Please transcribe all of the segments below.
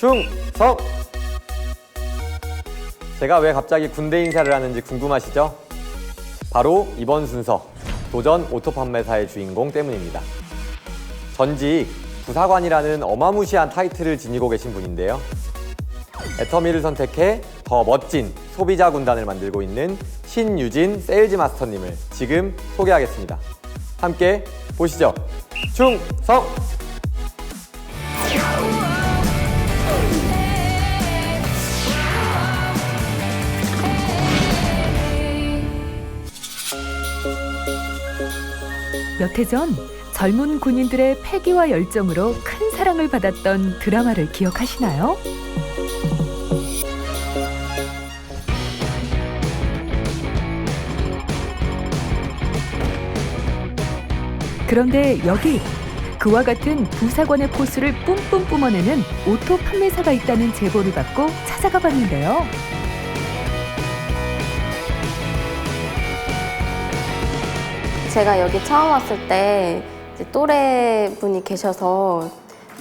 충성! 제가 왜 갑자기 군대 인사를 하는지 궁금하시죠? 바로 이번 순서, 도전 오토 판매사의 주인공 때문입니다. 전직 부사관이라는 어마무시한 타이틀을 지니고 계신 분인데요. 애터미를 선택해 더 멋진 소비자 군단을 만들고 있는 신유진 세일즈 마스터님을 지금 소개하겠습니다. 함께 보시죠. 충성! 몇 해 전 젊은 군인들의 패기와 열정으로 큰 사랑을 받았던 드라마를 기억하시나요? 그런데 여기 그와 같은 부사관의 포스를 뿜뿜 뿜어내는 오토 판매사가 있다는 제보를 받고 찾아가 봤는데요. 제가 여기 처음 왔을 때 이제 또래 분이 계셔서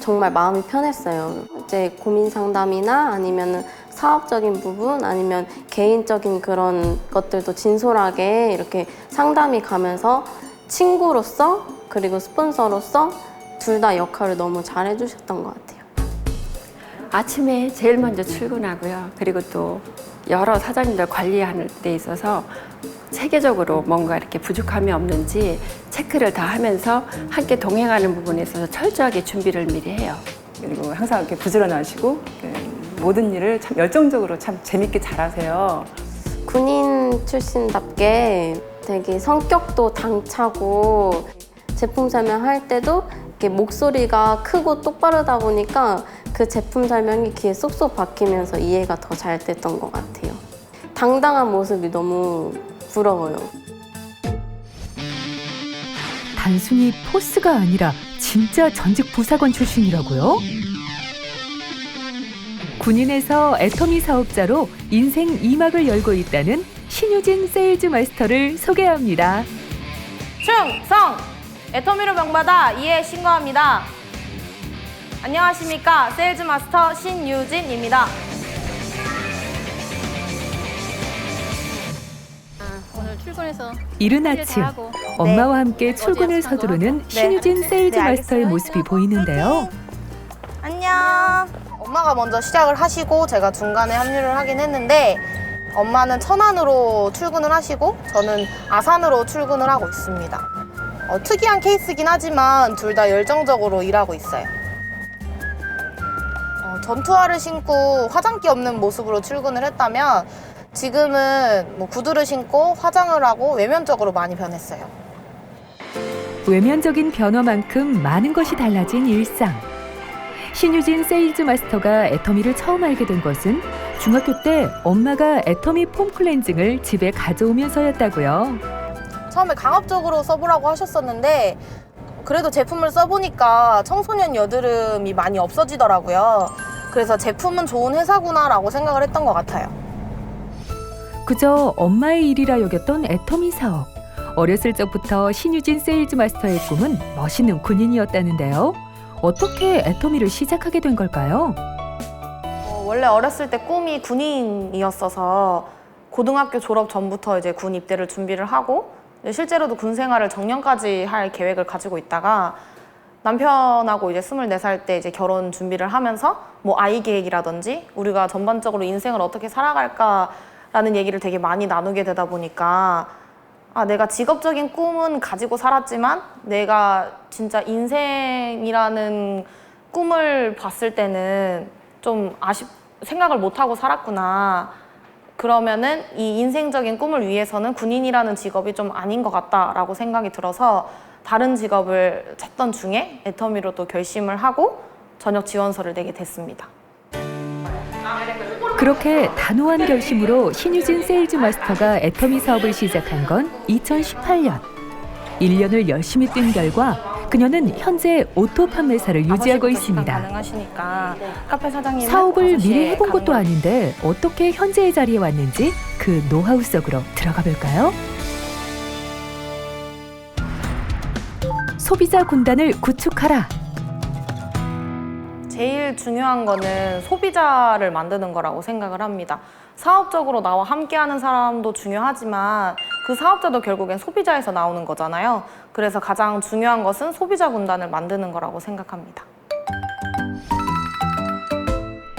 정말 마음이 편했어요. 이제 고민 상담이나 아니면 사업적인 부분 아니면 개인적인 그런 것들도 진솔하게 이렇게 상담이 가면서 친구로서 그리고 스폰서로서 둘 다 역할을 너무 잘 해주셨던 것 같아요. 아침에 제일 먼저 출근하고요. 그리고 또 여러 사장님들 관리하는 데 있어서 체계적으로 뭔가 이렇게 부족함이 없는지 체크를 다 하면서 함께 동행하는 부분에 있어서 철저하게 준비를 미리 해요. 그리고 항상 이렇게 부지런하시고 모든 일을 참 열정적으로 참 재밌게 잘하세요. 군인 출신답게 되게 성격도 당차고 제품 설명할 때도 이렇게 목소리가 크고 똑바르다 보니까 그 제품 설명이 귀에 쏙쏙 박히면서 이해가 더 잘 됐던 것 같아요. 당당한 모습이 너무 부러워요. 단순히 포스가 아니라 진짜 전직 부사관 출신이라고요? 군인에서 애터미 사업자로 인생 2막을 열고 있다는 신유진 세일즈 마스터를 소개합니다. 충성! 애터미로 명받아 이에 신고합니다. 안녕하십니까. 세일즈 마스터 신유진입니다. 오늘 출근해서 이른 아침 엄마와 함께 출근을 서두르는 신유진 세일즈 마스터의 모습이 보이는데요. 안녕. 엄마가 먼저 시작을 하시고 제가 중간에 합류를 하긴 했는데 엄마는 천안으로 출근을 하시고 저는 아산으로 출근을 하고 있습니다. 특이한 케이스긴 하지만 둘 다 열정적으로 일하고 있어요. 전투화를 신고 화장기 없는 모습으로 출근을 했다면 지금은 구두를 신고 화장을 하고 외면적으로 많이 변했어요. 외면적인 변화만큼 많은 것이 달라진 일상. 신유진 세일즈 마스터가 애터미를 처음 알게 된 것은 중학교 때 엄마가 애터미 폼 클렌징을 집에 가져오면서였다고요. 처음에 강압적으로 써보라고 하셨었는데 그래도 제품을 써보니까 청소년 여드름이 많이 없어지더라고요. 그래서 제품은 좋은 회사구나라고 생각을 했던 것 같아요. 그저 엄마의 일이라 여겼던 애터미 사업. 어렸을 적부터 신유진 세일즈 마스터의 꿈은 멋있는 군인이었다는데요. 어떻게 애터미를 시작하게 된 걸까요? 원래 어렸을 때 꿈이 군인이었어서 고등학교 졸업 전부터 이제 군 입대를 준비를 하고 실제로도 군 생활을 정년까지 할 계획을 가지고 있다가 남편하고 이제 24살 때 이제 결혼 준비를 하면서 뭐 아이 계획이라든지 우리가 전반적으로 인생을 어떻게 살아갈까라는 얘기를 되게 많이 나누게 되다 보니까 내가 직업적인 꿈은 가지고 살았지만 내가 진짜 인생이라는 꿈을 봤을 때는 좀 생각을 못하고 살았구나. 그러면은 이 인생적인 꿈을 위해서는 군인이라는 직업이 좀 아닌 것 같다라고 생각이 들어서 다른 직업을 찾던 중에 애터미로 또 결심을 하고 전역 지원서를 내게 됐습니다. 그렇게 단호한 결심으로 신유진 세일즈 마스터가 애터미 사업을 시작한 건 2018년. 1년을 열심히 뛴 결과 그녀는 현재 오토 판매사를 유지하고 있습니다. 가능하시니까 카페 사장님 사업을 미리 해본 것도 아닌데 어떻게 현재의 자리에 왔는지 그 노하우 속으로 들어가 볼까요? 소비자 군단을 구축하라. 제일 중요한 거는 소비자를 만드는 거라고 생각을 합니다. 사업적으로 나와 함께하는 사람도 중요하지만 그 사업자도 결국엔 소비자에서 나오는 거잖아요. 그래서 가장 중요한 것은 소비자 군단을 만드는 거라고 생각합니다.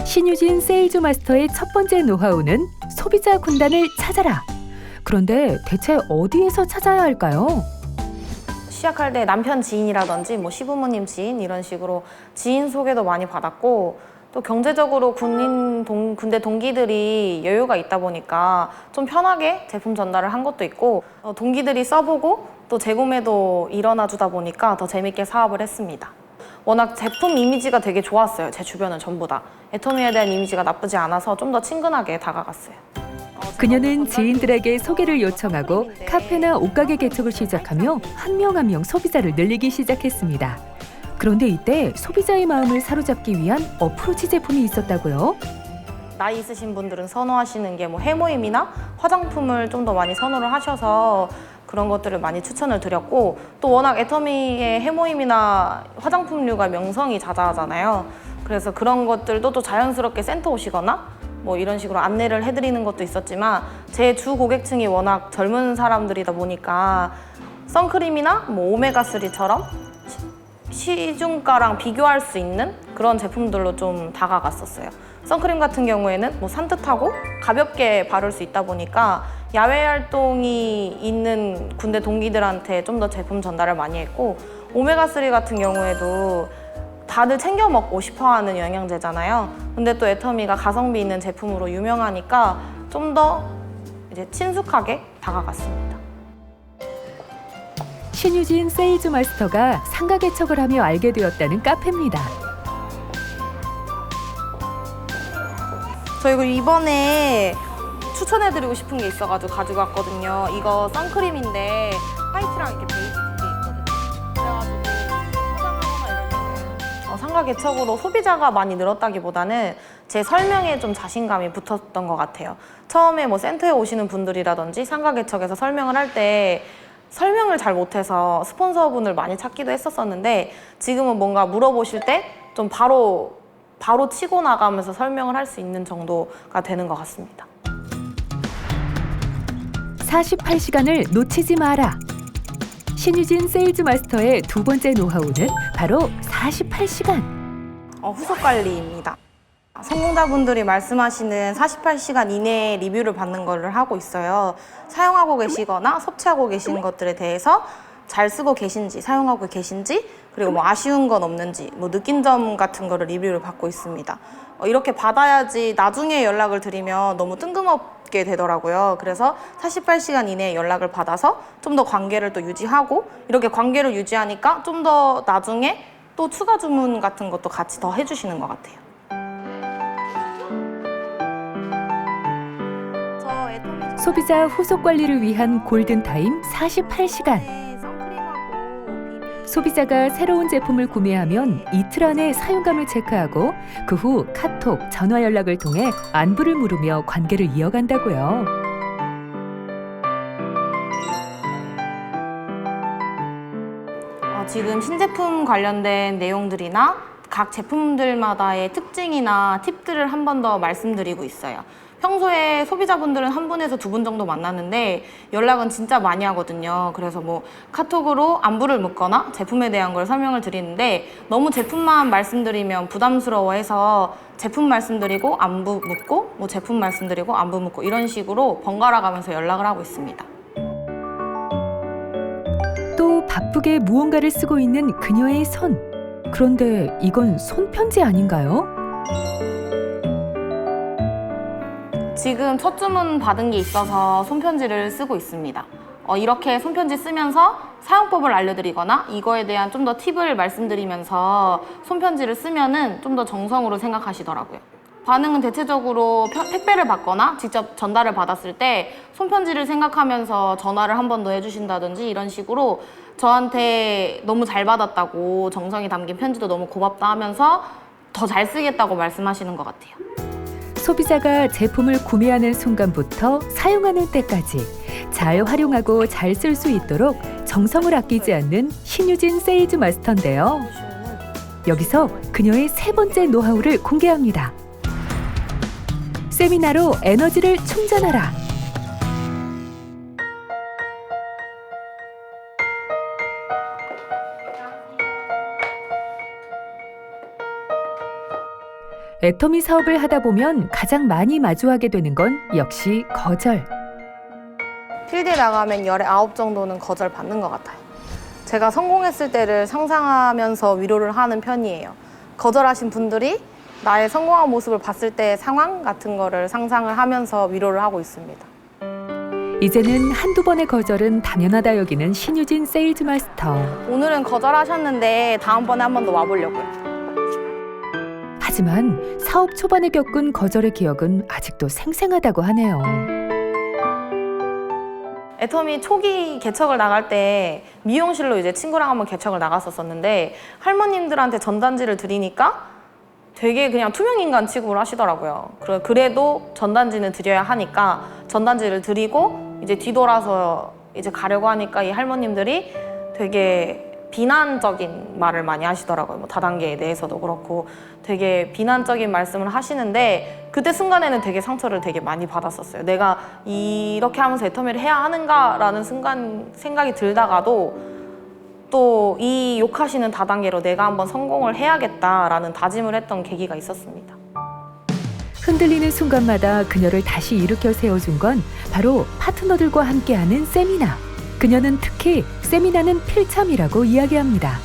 신유진 세일즈 마스터의 첫 번째 노하우는 소비자 군단을 찾아라. 그런데 대체 어디에서 찾아야 할까요? 시작할 때 남편 지인이라든지 뭐 시부모님 지인 이런 식으로 지인 소개도 많이 받았고, 또 경제적으로 군대 동기들이 여유가 있다 보니까 좀 편하게 제품 전달을 한 것도 있고, 동기들이 써보고 또 재구매도 일어나 주다 보니까 더 재밌게 사업을 했습니다. 워낙 제품 이미지가 되게 좋았어요. 제 주변은 전부 다. 애터미에 대한 이미지가 나쁘지 않아서 좀 더 친근하게 다가갔어요. 그녀는 지인들에게 소개를 요청하고 카페나 옷가게 개척을 시작하며 한 명 한 명 소비자를 늘리기 시작했습니다. 그런데 이때 소비자의 마음을 사로잡기 위한 어프로치 제품이 있었다고요? 나이 있으신 분들은 선호하시는 게 뭐 해모임이나 화장품을 좀 더 많이 선호를 하셔서 그런 것들을 많이 추천을 드렸고, 또 워낙 애터미의 해모임이나 화장품류가 명성이 자자하잖아요. 그래서 그런 것들도 또 자연스럽게 센터 오시거나 뭐 이런 식으로 안내를 해드리는 것도 있었지만, 제 주 고객층이 워낙 젊은 사람들이다 보니까 선크림이나 뭐 오메가3처럼 시중가랑 비교할 수 있는 그런 제품들로 좀 다가갔었어요. 선크림 같은 경우에는 뭐 산뜻하고 가볍게 바를 수 있다 보니까 야외 활동이 있는 군대 동기들한테 좀 더 제품 전달을 많이 했고, 오메가3 같은 경우에도 다들 챙겨 먹고 싶어 하는 영양제잖아요. 근데 또 애터미가 가성비 있는 제품으로 유명하니까 좀 더 이제 친숙하게 다가갔습니다. 신유진 세일즈 마스터가 상가 개척을 하며 알게 되었다는 카페입니다. 저 이거 이번에 추천해드리고 싶은 게 있어가지고 가지고 왔거든요. 이거 선크림인데 화이트랑 이렇게 베이지 두 개 있거든요. 그래가지고 화장하거나 이럴 때는 상가 개척으로 소비자가 많이 늘었다기보다는 제 설명에 좀 자신감이 붙었던 것 같아요. 처음에 뭐 센터에 오시는 분들이라든지 상가 개척에서 설명을 할 때 설명을 잘 못해서 스폰서분을 많이 찾기도 했었었는데, 지금은 뭔가 물어보실 때 좀 바로 치고 나가면서 설명을 할 수 있는 정도가 되는 것 같습니다. 48시간을 놓치지 마라. 신유진 세일즈 마스터의 두 번째 노하우는 바로 48시간. 후속 관리입니다. 성공자분들이 말씀하시는 48시간 이내에 리뷰를 받는 거를 하고 있어요. 사용하고 계시거나 섭취하고 계신 것들에 대해서 잘 쓰고 계신지, 사용하고 계신지, 그리고 뭐 아쉬운 건 없는지, 뭐 느낀 점 같은 거를 리뷰를 받고 있습니다. 이렇게 받아야지 나중에 연락을 드리면 너무 뜬금없게 되더라고요. 그래서 48시간 이내에 연락을 받아서 좀 더 관계를 또 유지하고, 이렇게 관계를 유지하니까 좀 더 나중에 또 추가 주문 같은 것도 같이 더 해주시는 것 같아요. 소비자 후속 관리를 위한 골든타임 48시간. 소비자가 새로운 제품을 구매하면 이틀 안에 사용감을 체크하고 그 후 카톡, 전화 연락을 통해 안부를 물으며 관계를 이어간다고요. 지금 신제품 관련된 내용들이나 각 제품들마다의 특징이나 팁들을 한 번 더 말씀드리고 있어요. 평소에 소비자분들은 한 분에서 두 분 정도 만났는데 연락은 진짜 많이 하거든요. 그래서 뭐 카톡으로 안부를 묻거나 제품에 대한 걸 설명을 드리는데, 너무 제품만 말씀드리면 부담스러워해서 제품 말씀드리고 안부 묻고, 뭐 제품 말씀드리고 안부 묻고, 이런 식으로 번갈아 가면서 연락을 하고 있습니다. 또 바쁘게 무언가를 쓰고 있는 그녀의 손. 그런데 이건 손편지 아닌가요? 지금 첫 주문 받은 게 있어서 손편지를 쓰고 있습니다. 이렇게 손편지 쓰면서 사용법을 알려드리거나 이거에 대한 좀 더 팁을 말씀드리면서 손편지를 쓰면은 좀 더 정성으로 생각하시더라고요. 반응은 대체적으로 택배를 받거나 직접 전달을 받았을 때 손편지를 생각하면서 전화를 한 번 더 해주신다든지, 이런 식으로 저한테 너무 잘 받았다고, 정성이 담긴 편지도 너무 고맙다 하면서 더 잘 쓰겠다고 말씀하시는 것 같아요. 소비자가 제품을 구매하는 순간부터 사용하는 때까지 잘 활용하고 잘 쓸 수 있도록 정성을 아끼지 않는 신유진 세일즈 마스터인데요. 여기서 그녀의 세 번째 노하우를 공개합니다. 세미나로 에너지를 충전하라. 애터미 사업을 하다 보면 가장 많이 마주하게 되는 건 역시 거절. 필드에 나가면 10에 9 정도는 거절 받는 것 같아요. 제가 성공했을 때를 상상하면서 위로를 하는 편이에요. 거절하신 분들이 나의 성공한 모습을 봤을 때의 상황 같은 거를 상상을 하면서 위로를 하고 있습니다. 이제는 한두 번의 거절은 당연하다 여기는 신유진 세일즈 마스터. 오늘은 거절하셨는데 다음번에 한 번 더 와보려고요. 하지만 사업 초반에 겪은 거절의 기억은 아직도 생생하다고 하네요. 애터미 초기 개척을 나갈 때 미용실로 이제 친구랑 한번 개척을 나갔었는데 할머님들한테 전단지를 드리니까 되게 그냥 투명인간 취급을 하시더라고요. 그래도 전단지는 드려야 하니까 전단지를 드리고 이제 뒤돌아서 이제 가려고 하니까 이 할머님들이 되게 비난적인 말을 많이 하시더라고요. 뭐 다단계에 대해서도 그렇고 되게 비난적인 말씀을 하시는데 그때 순간에는 되게 상처를 되게 많이 받았었어요. 내가 이렇게 하면서 애터미를 해야 하는가라는 순간 생각이 들다가도 또 이 욕하시는 다단계로 내가 한번 성공을 해야겠다라는 다짐을 했던 계기가 있었습니다. 흔들리는 순간마다 그녀를 다시 일으켜 세워준 건 바로 파트너들과 함께하는 세미나. 그녀는 특히 세미나는 필참이라고 이야기합니다.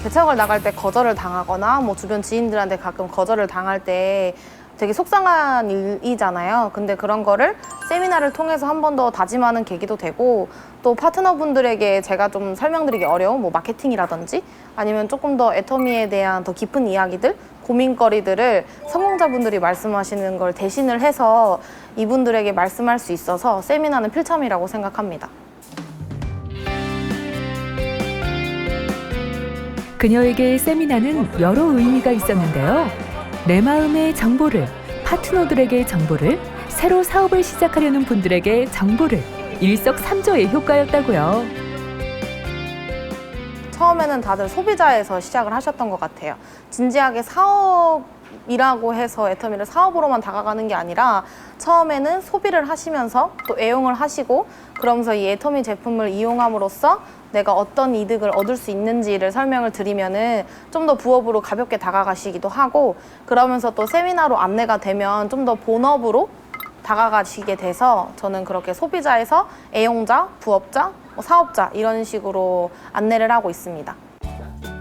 개척을 나갈 때 거절을 당하거나 뭐 주변 지인들한테 가끔 거절을 당할 때 되게 속상한 일이잖아요. 근데 그런 거를 세미나를 통해서 한 번 더 다짐하는 계기도 되고 또 파트너분들에게 제가 좀 설명드리기 어려운 뭐 마케팅이라든지 아니면 조금 더 애터미에 대한 더 깊은 이야기들, 고민거리들을 성공자분들이 말씀하시는 걸 대신을 해서 이분들에게 말씀할 수 있어서 세미나는 필참이라고 생각합니다. 그녀에게 세미나는 여러 의미가 있었는데요. 내 마음의 정보를, 파트너들에게 정보를, 새로 사업을 시작하려는 분들에게 정보를 일석삼조의 효과였다고요. 처음에는 다들 소비자에서 시작을 하셨던 것 같아요. 진지하게 사업이라고 해서 애터미를 사업으로만 다가가는 게 아니라 처음에는 소비를 하시면서 또 애용을 하시고 그러면서 이 애터미 제품을 이용함으로써 내가 어떤 이득을 얻을 수 있는지를 설명을 드리면은 좀 더 부업으로 가볍게 다가가시기도 하고 그러면서 또 세미나로 안내가 되면 좀 더 본업으로 다가가시게 돼서 저는 그렇게 소비자에서 애용자, 부업자, 사업자 이런 식으로 안내를 하고 있습니다.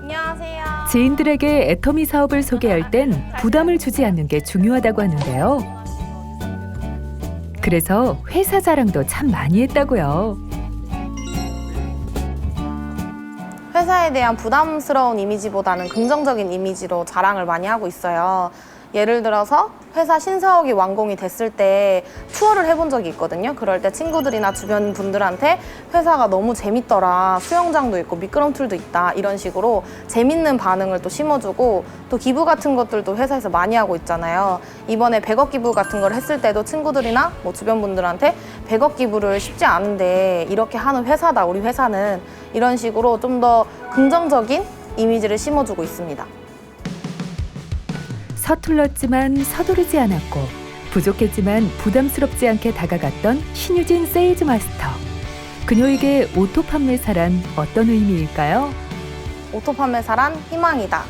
안녕하세요. 지인들에게 애터미 사업을 소개할 땐 부담을 주지 않는 게 중요하다고 하는데요. 그래서 회사 자랑도 참 많이 했다고요. 회사에 대한 부담스러운 이미지보다는 긍정적인 이미지로 자랑을 많이 하고 있어요. 예를 들어서 회사 신사옥이 완공이 됐을 때 투어를 해본 적이 있거든요. 그럴 때 친구들이나 주변 분들한테 회사가 너무 재밌더라, 수영장도 있고 미끄럼틀도 있다 이런 식으로 재밌는 반응을 또 심어주고 또 기부 같은 것들도 회사에서 많이 하고 있잖아요. 이번에 100억 기부 같은 걸 했을 때도 친구들이나 뭐 주변 분들한테 100억 기부를 쉽지 않은데 이렇게 하는 회사다 우리 회사는 이런 식으로 좀 더 긍정적인 이미지를 심어주고 있습니다. 서툴렀지만 서두르지 않았고 부족했지만 부담스럽지 않게 다가갔던 신유진 세일즈 마스터. 그녀에게 오토 판매사란 어떤 의미일까요? 오토 판매사란 희망이다.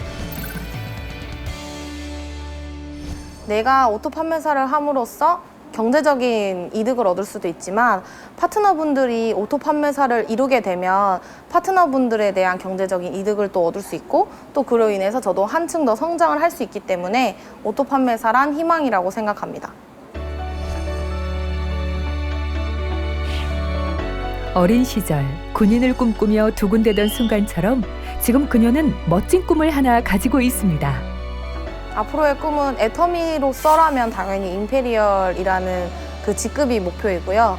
내가 오토 판매사를 함으로써 경제적인 이득을 얻을 수도 있지만 파트너분들이 오토 판매사를 이루게 되면 파트너분들에 대한 경제적인 이득을 또 얻을 수 있고 또 그로 인해서 저도 한층 더 성장을 할 수 있기 때문에 오토 판매사란 희망이라고 생각합니다. 어린 시절 군인을 꿈꾸며 두근대던 순간처럼 지금 그녀는 멋진 꿈을 하나 가지고 있습니다. 앞으로의 꿈은 애터미로서라면 당연히 임페리얼이라는 그 직급이 목표이고요.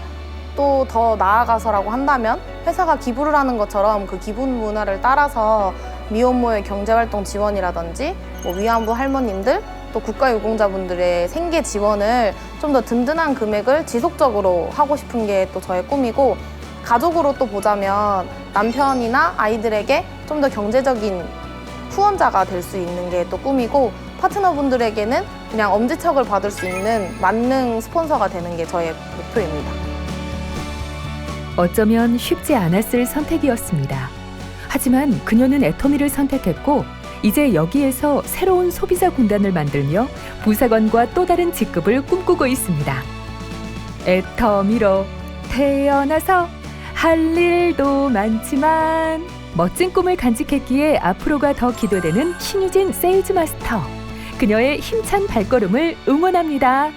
또 더 나아가서라고 한다면 회사가 기부를 하는 것처럼 그 기부 문화를 따라서 미혼모의 경제활동 지원이라든지 뭐 위안부 할머님들 또 국가유공자분들의 생계 지원을 좀 더 든든한 금액을 지속적으로 하고 싶은 게 또 저의 꿈이고 가족으로 또 보자면 남편이나 아이들에게 좀 더 경제적인 후원자가 될 수 있는 게 또 꿈이고, 파트너분들에게는 그냥 엄지척을 받을 수 있는 만능 스폰서가 되는 게 저의 목표입니다. 어쩌면 쉽지 않았을 선택이었습니다. 하지만 그녀는 애터미를 선택했고 이제 여기에서 새로운 소비자 군단을 만들며 부사관과 또 다른 직급을 꿈꾸고 있습니다. 애터미로 태어나서 할 일도 많지만 멋진 꿈을 간직했기에 앞으로가 더 기대되는 신유진 세일즈 마스터. 그녀의 힘찬 발걸음을 응원합니다.